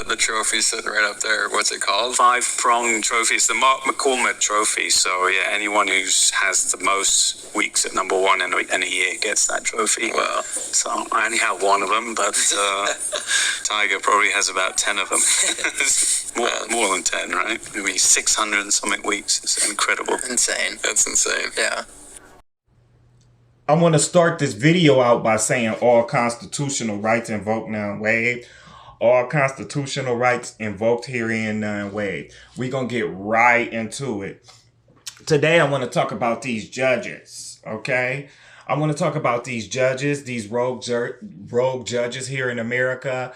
the trophy sitting right up there. What's it called? 5-prong trophies, the Mark McCormick trophy. So yeah, anyone who has the most weeks at number one in a year gets that trophy. Wow. So I only have one of them, but Tiger probably has about 10 of them. more than 10, right? Maybe 600 and something weeks. It's incredible. Insane. That's insane. Yeah. I want to start this video out by saying all constitutional rights invoked, none waived. All constitutional rights invoked, herein, none waived. We're going to get right into it. Today, I want to talk about these judges, okay? I want to talk about these judges, these rogue judges here in America.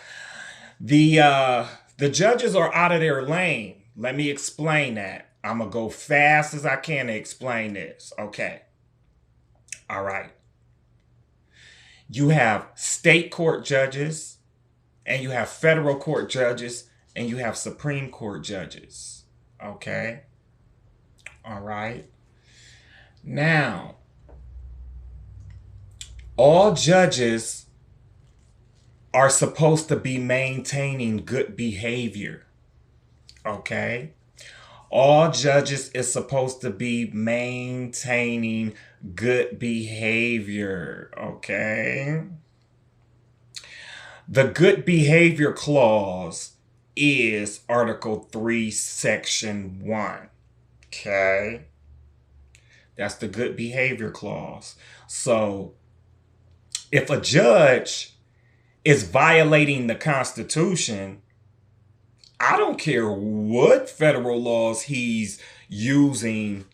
The judges are out of their lane. Let me explain that. I'm going to go fast as I can to explain this, okay? All right. You have state court judges, and you have federal court judges, and you have Supreme Court judges. Okay. All right. Now, all judges are supposed to be maintaining good behavior. Okay. All judges is supposed to be maintaining good behavior, okay? The good behavior clause is Article 3, Section 1, okay? That's the good behavior clause. So if a judge is violating the Constitution, I don't care what federal laws he's using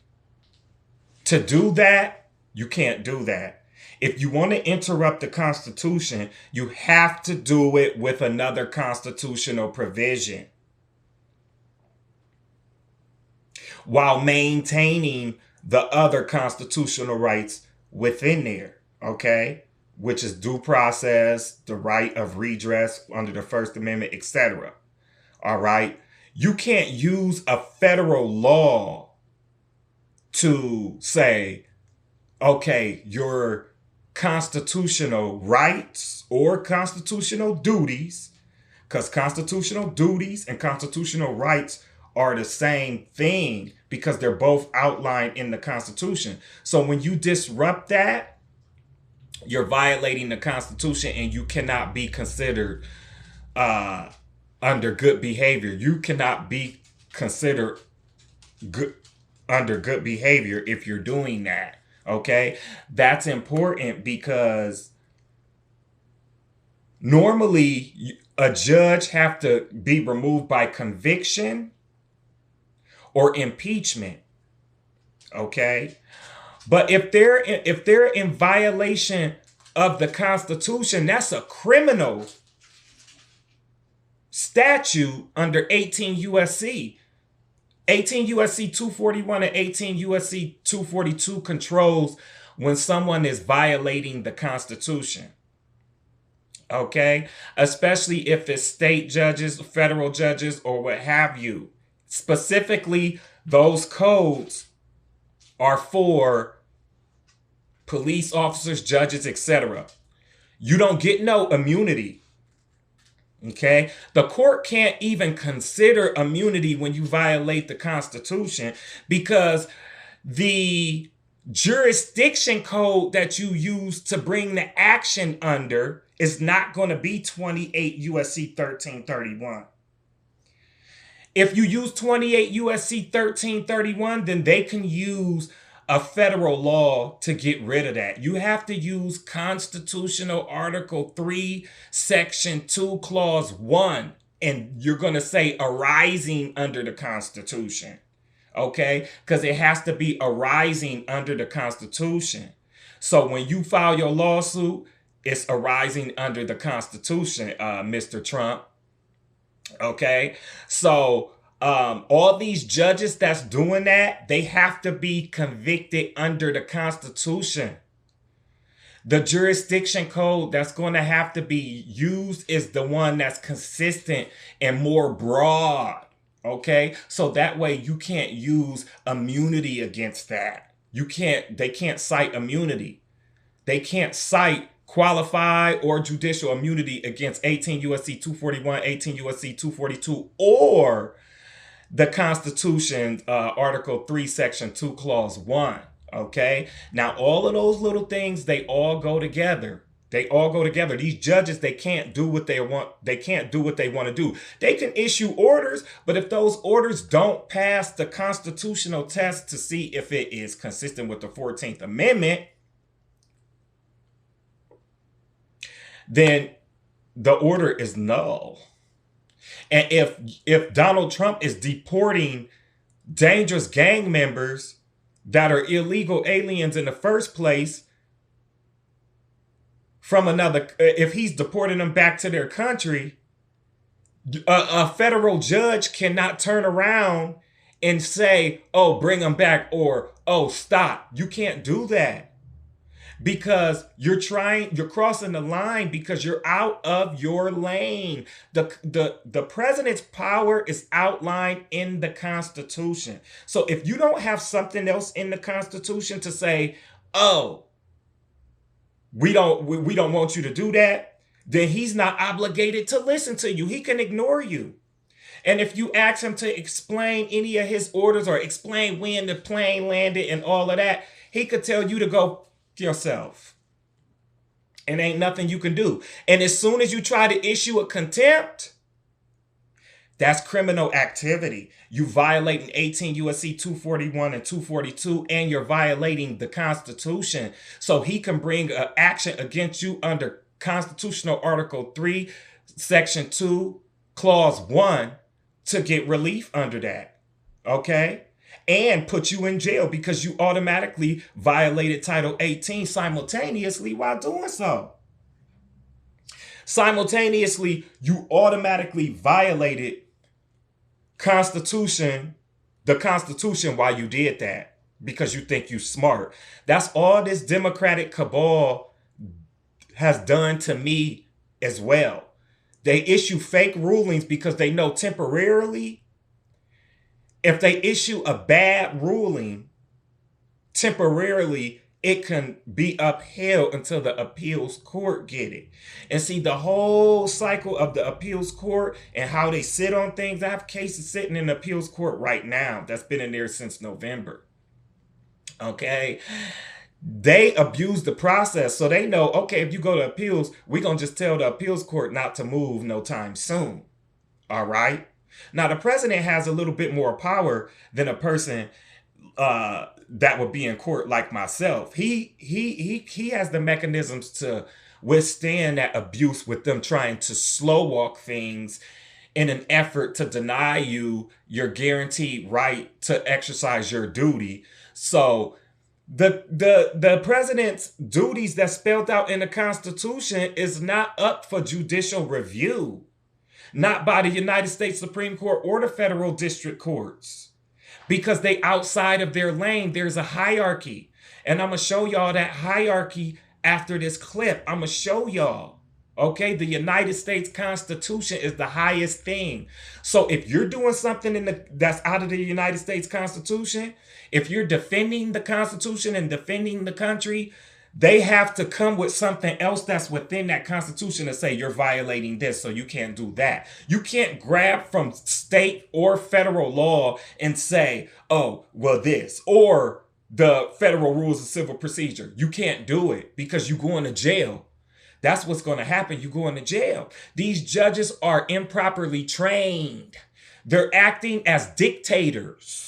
to do that, you can't do that. If you want to interrupt the Constitution, you have to do it with another constitutional provision while maintaining the other constitutional rights within there, okay? Which is due process, the right of redress under the First Amendment, etc. All right. You can't use a federal law to say, okay, your constitutional rights or constitutional duties, because constitutional duties and constitutional rights are the same thing because they're both outlined in the Constitution. So when you disrupt that, you're violating the Constitution and you cannot be considered under good behavior. You cannot be considered good under good behavior if you're doing that. Okay, that's important because normally a judge have to be removed by conviction or impeachment. Okay, but if they're in violation of the Constitution, that's a criminal statute under 18 U.S.C. 18 U.S.C. 241 and 18 U.S.C. 242 controls when someone is violating the Constitution. Okay? Especially if it's state judges, federal judges, or what have you. Specifically, those codes are for police officers, judges, etc. You don't get no immunity. Okay, the court can't even consider immunity when you violate the Constitution because the jurisdiction code that you use to bring the action under is not going to be 28 U.S.C. 1331. If you use 28 U.S.C. 1331, then they can use a federal law to get rid of that. You have to use Constitutional Article 3, Section 2, Clause 1, and you're going to say arising under the Constitution, okay? Because it has to be arising under the Constitution. So when you file your lawsuit, it's arising under the Constitution, Mr. Trump, okay? So all these judges that's doing that, they have to be convicted under the Constitution. The jurisdiction code that's going to have to be used is the one that's consistent and more broad. Okay, so that way you can't use immunity against that. They can't cite immunity. They can't cite qualified or judicial immunity against 18 U.S.C. 241, 18 U.S.C. 242, or the Constitution, Article 3, Section 2, Clause 1. Okay? Now, all of those little things, they all go together. They all go together. These judges, they can't do what they want. They can't do what they want to do. They can issue orders, but if those orders don't pass the constitutional test to see if it is consistent with the 14th Amendment, then the order is null. And if Donald Trump is deporting dangerous gang members that are illegal aliens in the first place from another, if he's deporting them back to their country, a federal judge cannot turn around and say, oh, bring them back, or, oh, stop. You can't do that because you're crossing the line because you're out of your lane. The president's power is outlined in the Constitution. So if you don't have something else in the Constitution to say, oh, we don't want you to do that, then he's not obligated to listen to you. He can ignore you. And if you ask him to explain any of his orders or explain when the plane landed and all of that, he could tell you to go yourself. And ain't nothing you can do. And as soon as you try to issue a contempt, that's criminal activity. You violating 18 U.S.C. 241 and 242, and you're violating the Constitution. So he can bring an action against you under Constitutional Article 3, Section 2, Clause 1 to get relief under that. Okay? And put you in jail because you automatically violated Title 18 simultaneously while doing so. Simultaneously, you automatically violated the Constitution while you did that because you think you smart. That's all this Democratic cabal has done to me as well. They issue fake rulings because they know temporarily, if they issue a bad ruling, temporarily, it can be upheld until the appeals court get it. And see, the whole cycle of the appeals court and how they sit on things, I have cases sitting in the appeals court right now that's been in there since November. Okay? They abuse the process, so they know, okay, if you go to appeals, we're going to just tell the appeals court not to move no time soon. All right? Now, the president has a little bit more power than a person that would be in court like myself. He has the mechanisms to withstand that abuse with them trying to slow walk things in an effort to deny you your guaranteed right to exercise your duty. So the president's duties that's spelled out in the Constitution is not up for judicial review, not by the United States Supreme Court or the federal district courts. Because they outside of their lane, there's a hierarchy. And I'm going to show y'all that hierarchy after this clip. I'm going to show y'all. Okay, the United States Constitution is the highest thing. So if you're doing something that's out of the United States Constitution, if you're defending the Constitution and defending the country, they have to come with something else that's within that Constitution to say you're violating this, so you can't do that. You can't grab from state or federal law and say, oh, well, this, or the federal rules of civil procedure. You can't do it because you're going to jail. That's what's going to happen. You're going to jail. These judges are improperly trained. They're acting as dictators.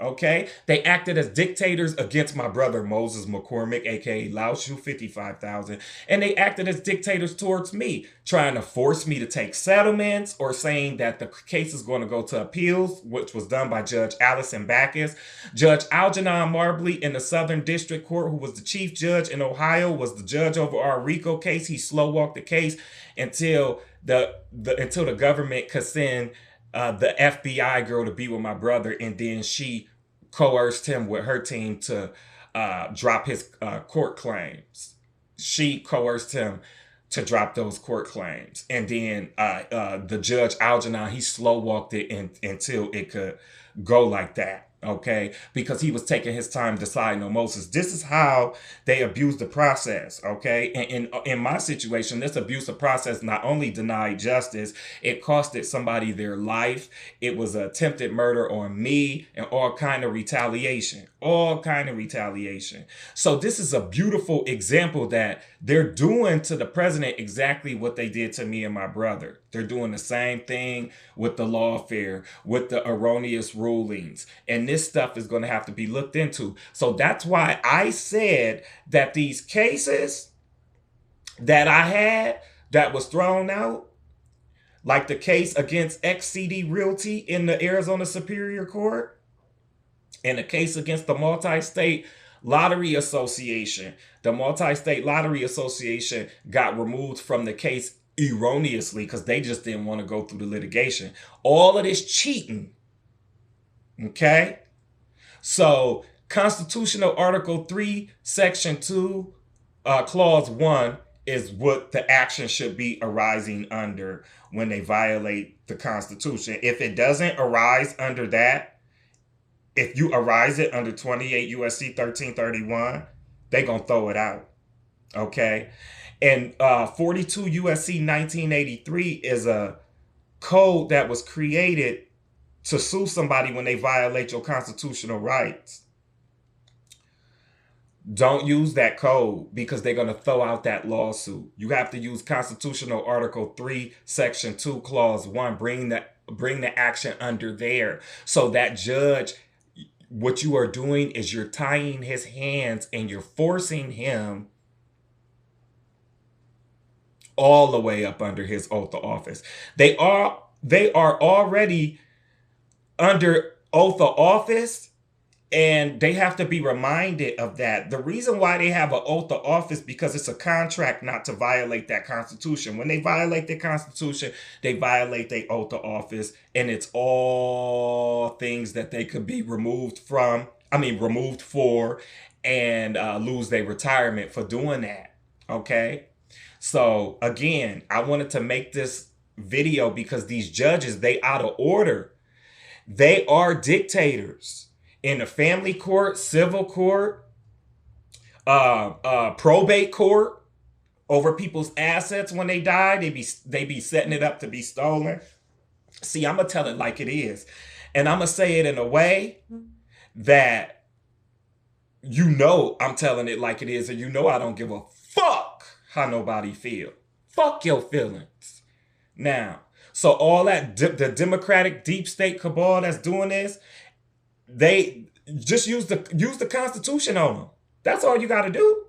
Okay, they acted as dictators against my brother Moses McCormick, aka Laoshu 55,000, and they acted as dictators towards me, trying to force me to take settlements or saying that the case is going to go to appeals, which was done by Judge Allison Backus. Judge Algernon Marbley in the Southern District Court, who was the chief judge in Ohio, was the judge over our RICO case. He slow walked the case until the government could send the FBI girl to be with my brother, and then she coerced him with her team to drop his court claims. She coerced him to drop those court claims. And then the judge, Algernon, he slow walked it until it could go like that. Okay, because he was taking his time deciding on Moses. This is how they abuse the process. Okay, and in my situation, this abuse of process not only denied justice, it costed somebody their life. It was an attempted murder on me, and all kind of retaliation. All kind of retaliation. So this is a beautiful example that they're doing to the president exactly what they did to me and my brother. They're doing the same thing with the lawfare, with the erroneous rulings. And this stuff is going to have to be looked into. So that's why I said that these cases that I had that was thrown out, like the case against XCD Realty in the Arizona Superior Court, and the case against the Multi-State Lottery Association. The Multi-State Lottery Association got removed from the case erroneously because they just didn't want to go through the litigation. All of this cheating. Okay? So, Constitutional Article 3, Section 2, Clause 1 is what the action should be arising under when they violate the Constitution. If it doesn't arise under that, if you arise it under 28 U.S.C. 1331, they're going to throw it out. Okay? And 42 U.S.C. 1983 is a code that was created to sue somebody when they violate your constitutional rights. Don't use that code because they're going to throw out that lawsuit. You have to use Constitutional Article 3, Section 2, Clause 1. Bring the action under there. So that judge, what you are doing is you're tying his hands and you're forcing him all the way up under his oath of office. They are already under oath of office, and they have to be reminded of that. The reason why they have an oath of office because it's a contract not to violate that Constitution. When they violate the Constitution, they violate their oath of office, and it's all things that they could be removed for, and lose their retirement for doing that. Okay? So again, I wanted to make this video because these judges, they out of order. They are dictators. In the family court, civil court, probate court, over people's assets when they die, they be setting it up to be stolen. See, I'm gonna tell it like it is, and I'm gonna say it in a way that I'm telling it like it is, and I don't give a fuck how nobody feel. Fuck your feelings. Now, so all that the Democratic deep state cabal that's doing this, they just use the Constitution on them. That's all you got to do.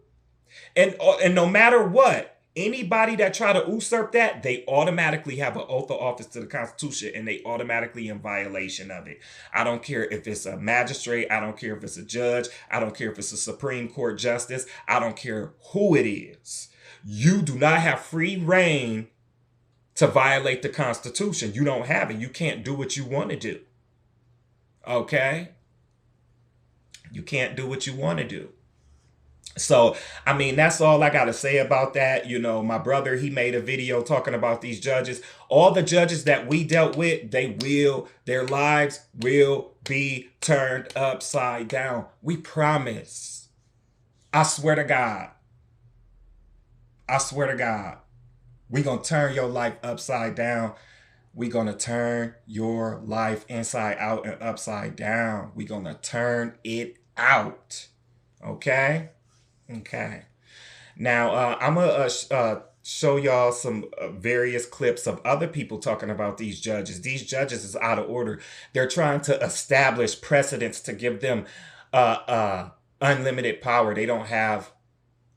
And no matter what, anybody that try to usurp that, they automatically have an oath of office to the Constitution, and they automatically in violation of it. I don't care if it's a magistrate. I don't care if it's a judge. I don't care if it's a Supreme Court justice. I don't care who it is. You do not have free reign to violate the Constitution. You don't have it. You can't do what you want to do. Okay? You can't do what you want to do. So, that's all I got to say about that. My brother, he made a video talking about these judges. All the judges that we dealt with, their lives will be turned upside down. We promise. I swear to God. We're going to turn your life upside down. We're going to turn your life inside out and upside down. We're going to turn it out. Okay? Okay. Now, I'm going to show y'all some various clips of other people talking about these judges. These judges is out of order. They're trying to establish precedents to give them unlimited power. They don't have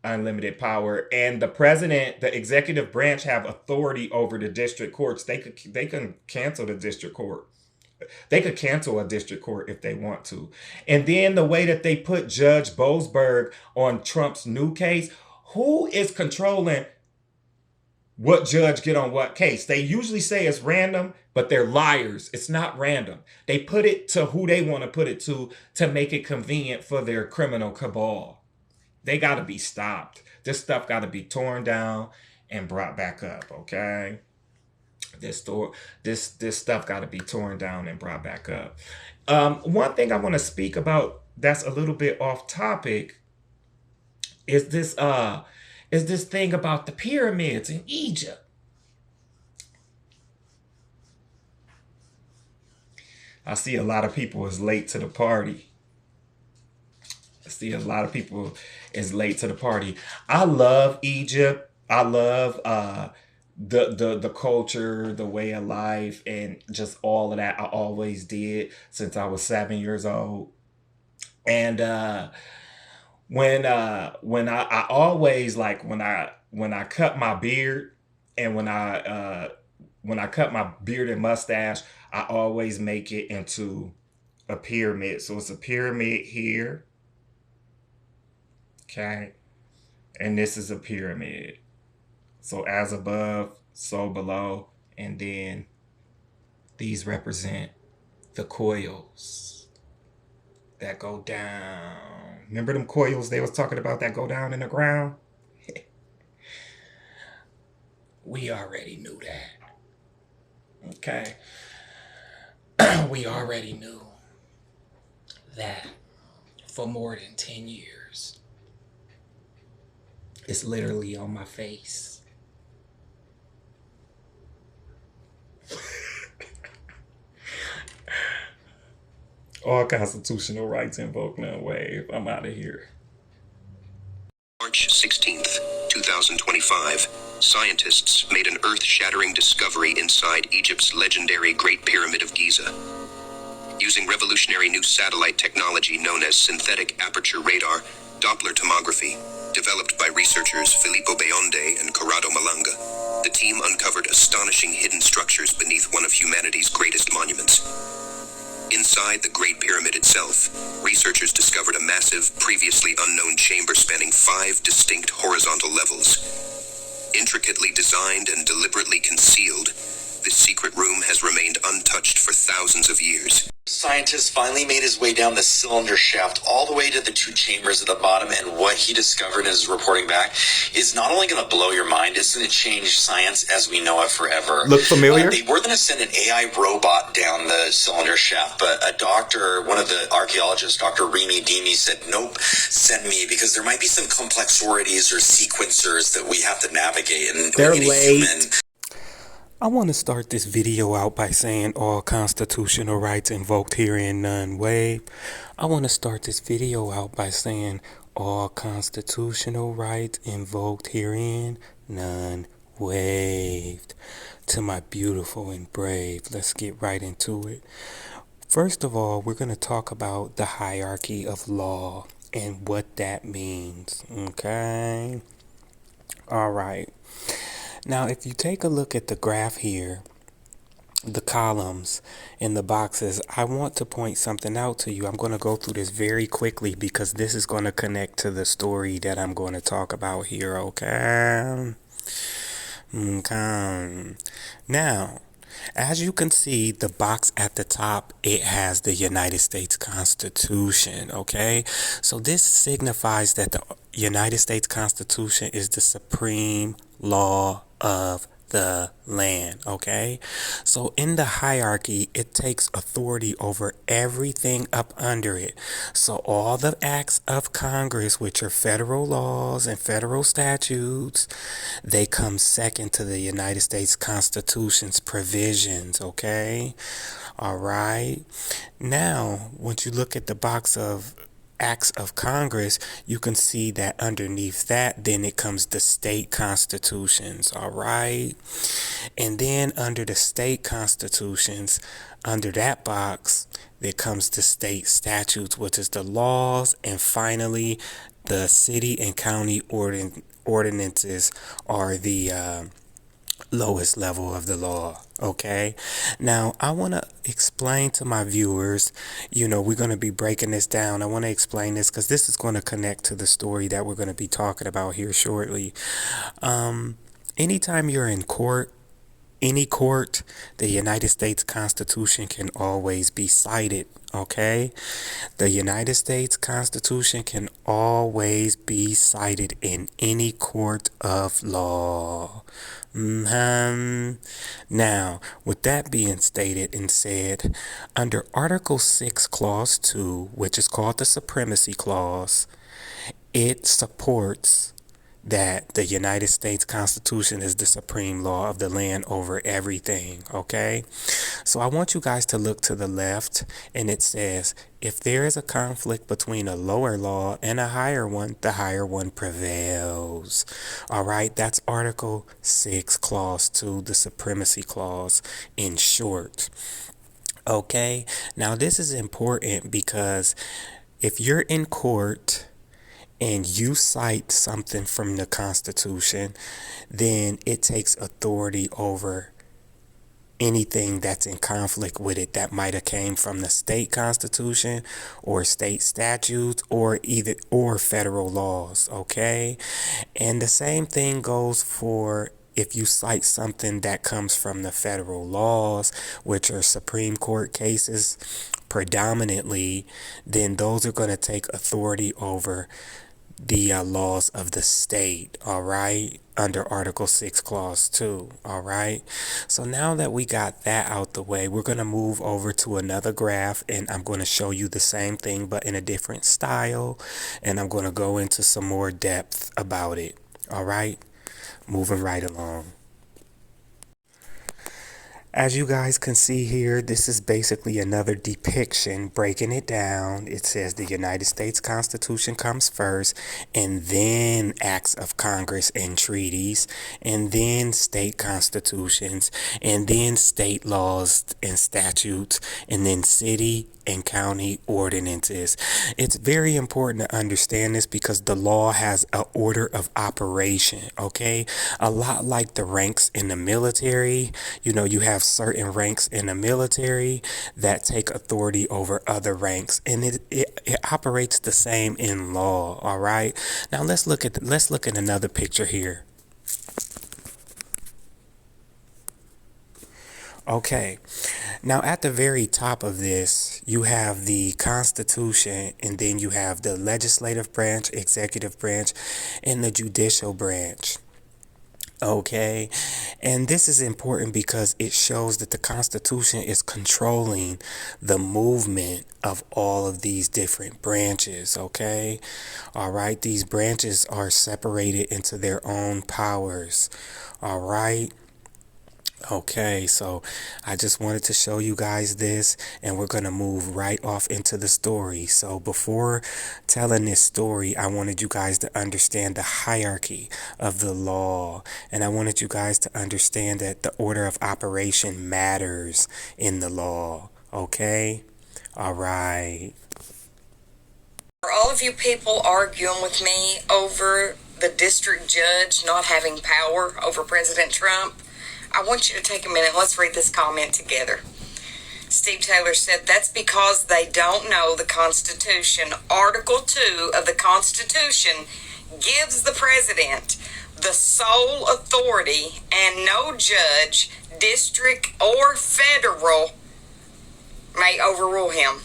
unlimited power, and the president, the executive branch, have authority over the district courts. They can cancel the district court. They could cancel a district court if they want to. And then the way that they put Judge Boasberg on Trump's new case, who is controlling what judge get on what case? They usually say it's random, but they're liars. It's not random. They put it to who they want to put it to make it convenient for their criminal cabal. They got to be stopped. This stuff got to be torn down and brought back up, okay? This stuff got to be torn down and brought back up. One thing I want to speak about that's a little bit off topic is this thing about the pyramids in Egypt. I see a lot of people is late to the party. I love Egypt. I love the culture, the way of life, and just all of that. I always did since I was 7 years old. And when I always like when I cut my beard and when I cut my beard and mustache, I always make it into a pyramid. So it's a pyramid here, okay, and this is a pyramid. So as above, so below, and then these represent the coils that go down. Remember them coils they was talking about that go down in the ground? We already knew that. Okay. We already knew that for more than 10 years. It's literally on my face. All constitutional rights invoked, none waived. I'm out of here. March 16th, 2025, scientists made an earth-shattering discovery inside Egypt's legendary Great Pyramid of Giza. Using revolutionary new satellite technology known as synthetic aperture radar, Doppler tomography, developed by researchers Filippo Bionde and Corrado Malanga, the team uncovered astonishing hidden structures beneath one of humanity's greatest monuments. Inside the Great Pyramid itself, researchers discovered a massive, previously unknown chamber spanning 5 distinct horizontal levels. Intricately designed and deliberately concealed, this secret room has remained untouched for thousands of years. Scientist finally made his way down the cylinder shaft all the way to the 2 chambers at the bottom, and what he discovered in his reporting back is not only going to blow your mind, it's going to change science as we know it forever. Look familiar? They were going to send an AI robot down the cylinder shaft, but a doctor, one of the archaeologists, Dr. Remy Demi, said, nope, send me, because there might be some complexities or sequencers that we have to navigate, and they're we need a late. human. I want to start this video out by saying all constitutional rights invoked herein, none waived. I want to start this video out by saying all constitutional rights invoked herein, none waived. To my beautiful and brave, let's get right into it. First of all, we're going to talk about the hierarchy of law and what that means, okay? All right. Now, if you take a look at the graph here, the columns and the boxes, I want to point something out to you. I'm going to go through this very quickly because this is going to connect to the story that I'm going to talk about here, okay? Okay. Now, as you can see, the box at the top, it has the United States Constitution, okay? So this signifies that the United States Constitution is the supreme law of the land, okay? So in the hierarchy, it takes authority over everything up under it. So all the acts of Congress, which are federal laws and federal statutes, they come second to the United States Constitution's provisions, okay? All right. Now, once you look at the box of acts of Congress, you can see that underneath that, then it comes the state constitutions, all right? And then under the state constitutions, under that box, there comes the state statutes, which is the laws, and finally, the city and county ordinances are the lowest level of the law, okay? Now, I want to explain to my viewers, we're going to be breaking this down. I want to explain this because this is going to connect to the story that we're going to be talking about here shortly. Anytime you're in court, any court, the United States Constitution can always be cited, okay? The United States Constitution can always be cited in any court of law. Now, with that being stated and said, under Article 6, Clause 2, which is called the Supremacy Clause, it supports that the United States Constitution is the supreme law of the land over everything, okay? So I want you guys to look to the left, and it says, if there is a conflict between a lower law and a higher one, the higher one prevails. All right, that's Article 6, Clause 2, the Supremacy Clause in short. Okay, now this is important because if you're in court and you cite something from the Constitution, then it takes authority over anything that's in conflict with it that might have came from the state constitution or state statutes or federal laws, okay? And the same thing goes for if you cite something that comes from the federal laws, which are Supreme Court cases predominantly, then those are going to take authority over the laws of the state, all right, under Article 6, Clause 2, all right? So now that we got that out the way, we're going to move over to another graph, and I'm going to show you the same thing, but in a different style, and I'm going to go into some more depth about it, all right? Moving right along. As you guys can see here, this is basically another depiction, breaking it down. It says the United States Constitution comes first, and then acts of Congress and treaties, and then state constitutions, and then state laws and statutes, and then city and county ordinances. It's very important to understand this because the law has an order of operation, okay? A lot like the ranks in the military. You know, you have certain ranks in the military that take authority over other ranks, and it operates the same in law, all right? Now let's look at another picture here. Okay, now at the very top of this, you have the Constitution, and then you have the legislative branch, executive branch, and the judicial branch. Okay, and this is important because it shows that the Constitution is controlling the movement of all of these different branches, okay? All right, these branches are separated into their own powers, all right? Okay, so I just wanted to show you guys this, and we're going to move right off into the story. So before telling this story, I wanted you guys to understand the hierarchy of the law, and I wanted you guys to understand that the order of operation matters in the law, okay? All right. For all of you people arguing with me over the district judge not having power over President Trump, I want you to take a minute. Let's read this comment together. Steve Taylor said, that's because they don't know the Constitution. Article 2 of the Constitution gives the president the sole authority, and no judge, district or federal, may overrule him.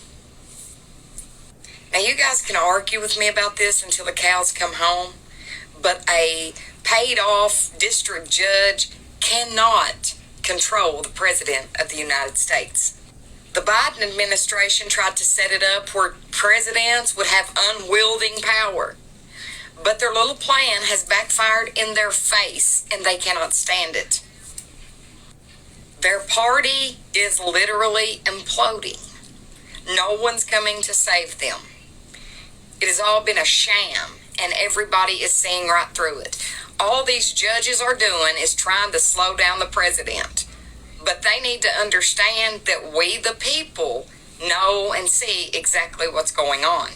Now, you guys can argue with me about this until the cows come home, but a paid-off district judge cannot control the President of the United States. The Biden administration tried to set it up where presidents would have unwielding power, but their little plan has backfired in their face, and they cannot stand it. Their party is literally imploding. No one's coming to save them. It has all been a sham, and everybody is seeing right through it. All these judges are doing is trying to slow down the president. But they need to understand that we, the people, know and see exactly what's going on.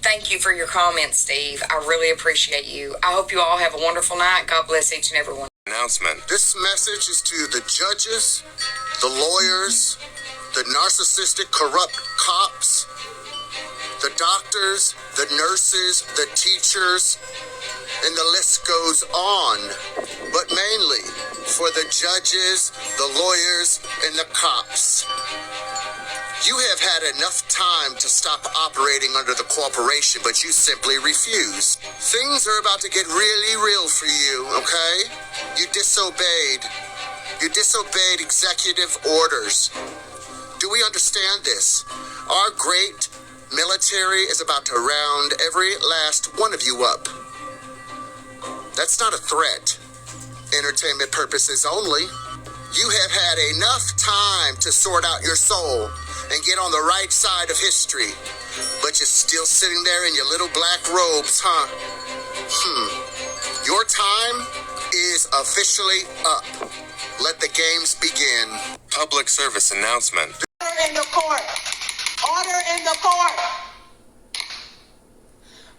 Thank you for your comments, Steve. I really appreciate you. I hope you all have a wonderful night. God bless each and every one. Announcement. This message is to the judges, the lawyers, the narcissistic, corrupt cops, the doctors, the nurses, the teachers, and the list goes on. But mainly for the judges, the lawyers, and the cops. You have had enough time to stop operating under the corporation, but you simply refuse. Things are about to get really real for you, okay? You disobeyed. You disobeyed executive orders. Do we understand this? Our great military is about to round every last one of you up. That's not a threat. Entertainment purposes only. You have had enough time to sort out your soul and get on the right side of history. But you're still sitting there in your little black robes, huh? Your time is officially up. Let the games begin. Public service announcement. Order in the court. Order in the court.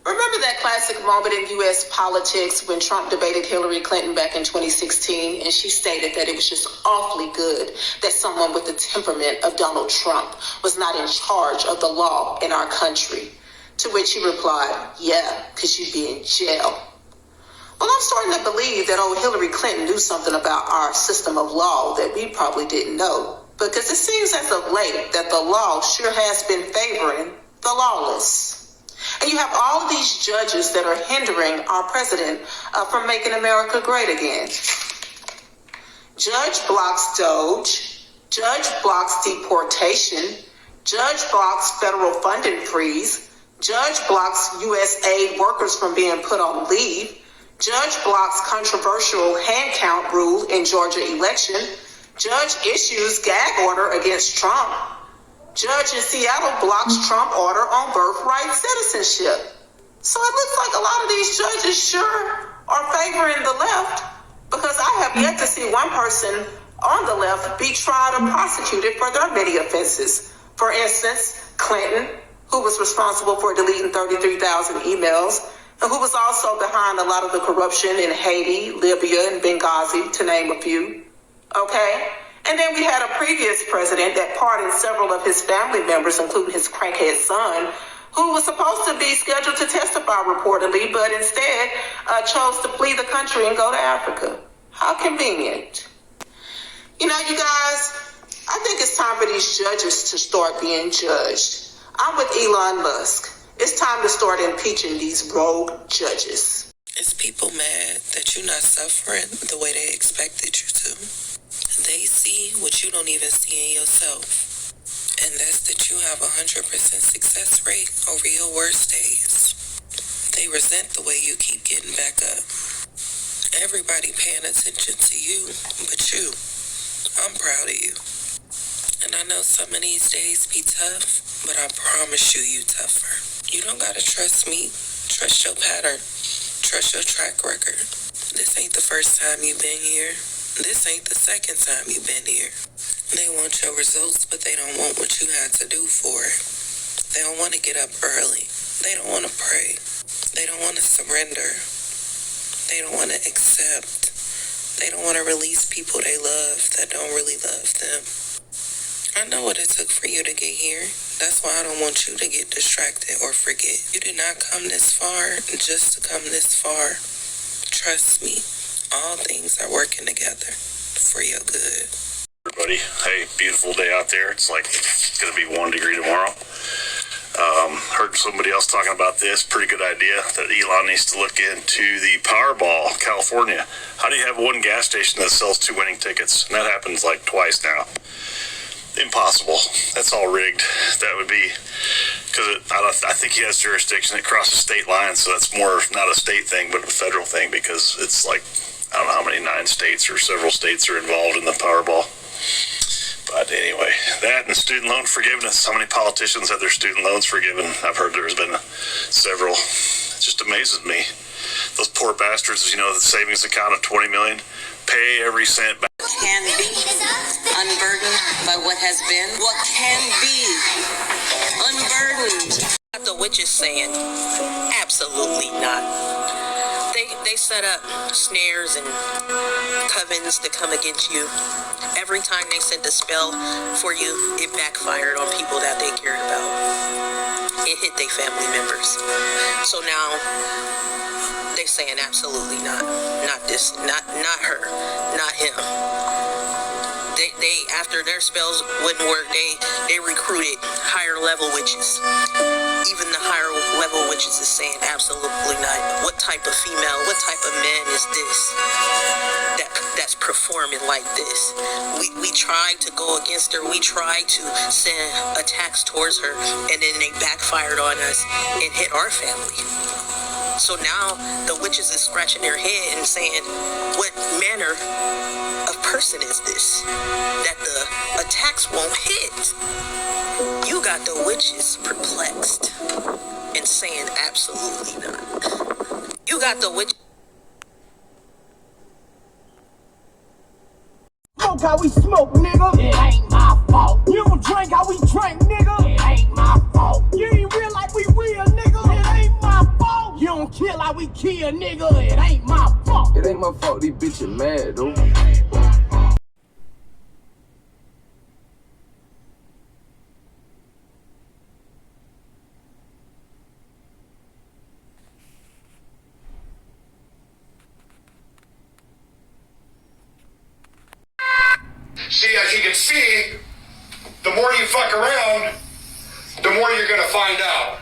Remember that classic moment in U.S. politics when Trump debated Hillary Clinton back in 2016, and she stated that it was just awfully good that someone with the temperament of Donald Trump was not in charge of the law in our country? To which he replied, yeah, because you'd be in jail. Well, I'm starting to believe that old Hillary Clinton knew something about our system of law that we probably didn't know, because it seems as of late that the law sure has been favoring the lawless. And you have all of these judges that are hindering our president from making America great again. Judge blocks Doge. Judge blocks deportation. Judge blocks federal funding freeze. Judge blocks U.S. aid workers from being put on leave. Judge blocks controversial hand count rule in Georgia election. Judge issues gag order against Trump. Judge in Seattle blocks Trump order on birthright citizenship. So it looks like a lot of these judges sure are favoring the left, because I have yet to see one person on the left be tried or prosecuted for their many offenses. For instance, Clinton, who was responsible for deleting 33,000 emails, and who was also behind a lot of the corruption in Haiti, Libya, and Benghazi, to name a few. Okay? And then we had a previous president that pardoned several of his family members, including his crackhead son, who was supposed to be scheduled to testify reportedly, but instead chose to flee the country and go to Africa. How convenient. You know, you guys, I think it's time for these judges to start being judged. I'm with Elon Musk. It's time to start impeaching these rogue judges. Is people mad that you're not suffering the way they expected you to? They see what you don't even see in yourself, and that's that you have 100% success rate over your worst days. They resent the way you keep getting back up. Everybody paying attention to you but you. I'm proud of you. And I know some of these days be tough, but I promise you tougher. You don't gotta trust me. Trust your pattern. Trust your track record. This ain't the first time you've been here. This ain't the second time you've been here. They want your results, but they don't want what you had to do for it. They don't want to get up early. They don't want to pray. They don't want to surrender. They don't want to accept. They don't want to release people they love that don't really love them. I know what it took for you to get here. That's why I don't want you to get distracted or forget. You did not come this far just to come this far. Trust me. All things are working together for your good. Everybody, hey, beautiful day out there. It's like it's going to be 1 degree tomorrow. Heard somebody else talking about this. Pretty good idea that Elon needs to look into the Powerball, California. How do you have one gas station that sells 2 winning tickets? And that happens like twice now. Impossible. That's all rigged. That would be because I think he has jurisdiction. It crosses state lines, so that's more not a state thing, but a federal thing, because it's like, I don't know how many 9 states or several states are involved in the Powerball. But anyway, that and student loan forgiveness. How many politicians have their student loans forgiven? I've heard there's been several. It just amazes me. Those poor bastards, you know, the savings account of $20 million, pay every cent back. Can be unburdened by what has been. What can be unburdened. What the witch is saying, absolutely not. They set up snares and covens to come against you. Every time they sent a spell for you, it backfired on people that they cared about. It hit their family members. So now they saying absolutely not this, not her, not him. They after their spells wouldn't work, they recruited higher level witches. Even the higher level witches is saying absolutely not. What type of female, what type of man is this that's performing like this? We tried to go against her. We tried to send attacks towards her, and then they backfired on us and hit our family. So now the witches is scratching their head and saying, what manner of person is this that the attacks won't hit? You got the witches perplexed and saying absolutely not. You got the witches. Smoke how we smoke, nigga. It ain't my fault. You don't drink how we drink, nigga. It ain't my fault. You ain't real like we real, nigga. It ain't my fault. You don't kill how we kill, nigga. It ain't my fault. It ain't my fault these bitches mad, though. See, as you can see, the more you fuck around, the more you're gonna find out.